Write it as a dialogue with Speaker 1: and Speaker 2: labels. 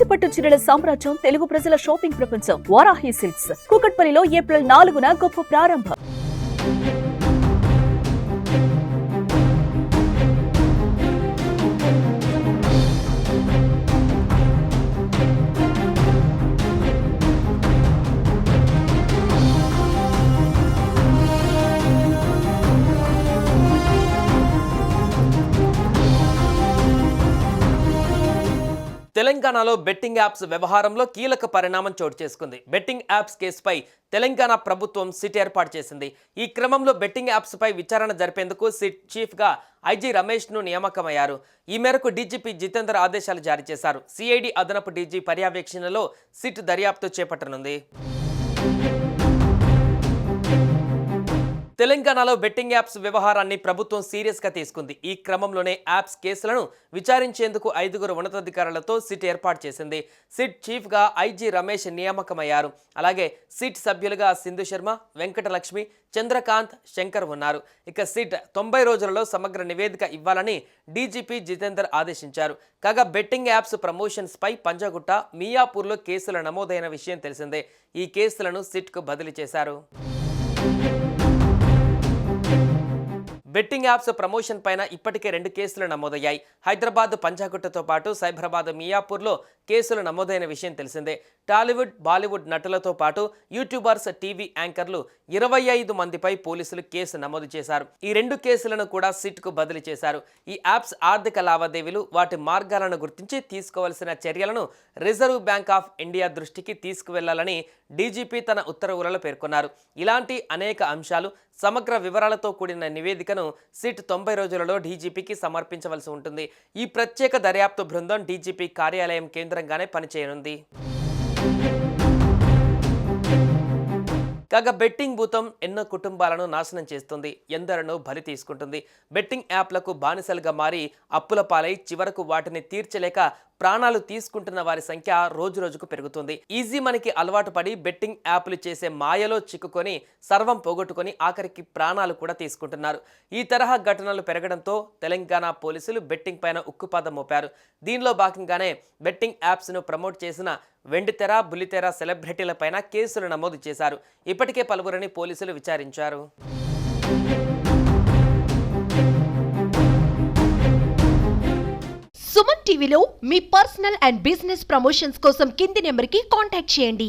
Speaker 1: కంచిపట్టు చీరల సామ్రాజ్యం తెలుగు ప్రజల షాపింగ్ ప్రపంచం వారాహి సిల్క్స్ కూకట్పల్లిలో ఏప్రిల్ 4న గొప్ప ప్రారంభం.
Speaker 2: తెలంగాణలో బెట్టింగ్ యాప్స్ వ్యవహారంలో కీలక పరిణామం చోటు చేసుకుంది. బెట్టింగ్ యాప్స్ కేసుపై తెలంగాణ ప్రభుత్వం సిట్ ఏర్పాటు చేసింది. ఈ క్రమంలో బెట్టింగ్ యాప్స్పై విచారణ జరిపేందుకు సిట్ చీఫ్గా ఐజీ రమేష్ను నియామకమయ్యారు. ఈ మేరకు డీజీపీ జితేందర్ ఆదేశాలు జారీ చేశారు. సిఐడి అదనపు డీజీ పర్యవేక్షణలో సిట్ దర్యాప్తు చేపట్టనుంది. తెలంగాణలో బెట్టింగ్ యాప్స్ వ్యవహారాన్ని ప్రభుత్వం సీరియస్గా తీసుకుంది. ఈ క్రమంలోనే యాప్స్ కేసులను విచారించేందుకు 5 ఉన్నతాధికారులతో సిట్ ఏర్పాటు చేసింది. సిట్ చీఫ్గా ఐజీ రమేష్ నియామకమయ్యారు. అలాగే సిట్ సభ్యులుగా సింధు శర్మ, వెంకటలక్ష్మి, చంద్రకాంత్, శంకర్ ఉన్నారు. ఇక సిట్ 90 రోజులలో సమగ్ర నివేదిక ఇవ్వాలని డీజీపీ జితేందర్ ఆదేశించారు. కాగా బెట్టింగ్ యాప్స్ ప్రమోషన్స్ పై పంజాగుట్ట, మియాపూర్లో కేసులు నమోదైన విషయం తెలిసిందే. ఈ కేసులను సిట్కు బదిలీ చేశారు. బెట్టింగ్ యాప్స్ ప్రమోషన్ పైన ఇప్పటికే 2 కేసులు నమోదయ్యాయి. హైదరాబాద్ పంజాగుట్టతో పాటు సైబరాబాద్, మియాపూర్లో కేసులు నమోదైన విషయం తెలిసిందే. టాలీవుడ్, బాలీవుడ్ నటులతో పాటు యూట్యూబర్స్, టీవీ యాంకర్లు 25 మందిపై పోలీసులు కేసు నమోదు చేశారు. ఈ 2 కేసులను కూడా సిట్కు బదిలీ చేశారు. ఈ యాప్స్ ఆర్థిక లావాదేవీలు, వాటి మార్గాలను గుర్తించి తీసుకోవాల్సిన చర్యలను రిజర్వ్ బ్యాంక్ ఆఫ్ ఇండియా దృష్టికి తీసుకువెళ్లాలని డీజీపీ తన ఉత్తర్వులలో పేర్కొన్నారు. ఇలాంటి అనేక అంశాలు, సమగ్ర వివరాలతో కూడిన నివేదికను సిట్ 90 రోజులలో డీజీపీకి సమర్పించవలసి ఉంటుంది. ఈ ప్రత్యేక దర్యాప్తు బృందం డీజీపీ కార్యాలయం కేంద్రంగానే పనిచేయనుంది. కాగా బెట్టింగ్ భూతం ఎన్నో కుటుంబాలను నాశనం చేస్తుంది, ఎందరినో బలి తీసుకుంటుంది. బెట్టింగ్ యాప్లకు బానిసలుగా మారి అప్పుల పాలై చివరకు వాటిని తీర్చలేక ప్రాణాలు తీసుకుంటున్న వారి సంఖ్య రోజురోజుకు పెరుగుతుంది. ఈజీ మనీకి అలవాటు పడి బెట్టింగ్ యాప్లు చేసే మాయలో చిక్కుకొని సర్వం పోగొట్టుకొని ఆఖరికి ప్రాణాలు కూడా తీసుకుంటున్నారు. ఈ తరహా ఘటనలు పెరగడంతో తెలంగాణ పోలీసులు బెట్టింగ్ పైన ఉక్కుపాదం మోపారు. దీనిలో భాగంగానే బెట్టింగ్ యాప్స్ను ప్రమోట్ చేసిన వెండితెర, బుల్లితెర సెలబ్రిటీలపైన కేసులు నమోదు చేశారు. ఇప్పటికే పలువురిని పోలీసులు విచారించారు.
Speaker 3: సుమన్ టీవీలో మీ పర్సనల్ అండ్ బిజినెస్ ప్రమోషన్స్ కోసం కింది నెంబర్కి కాంటాక్ట్ చేయండి.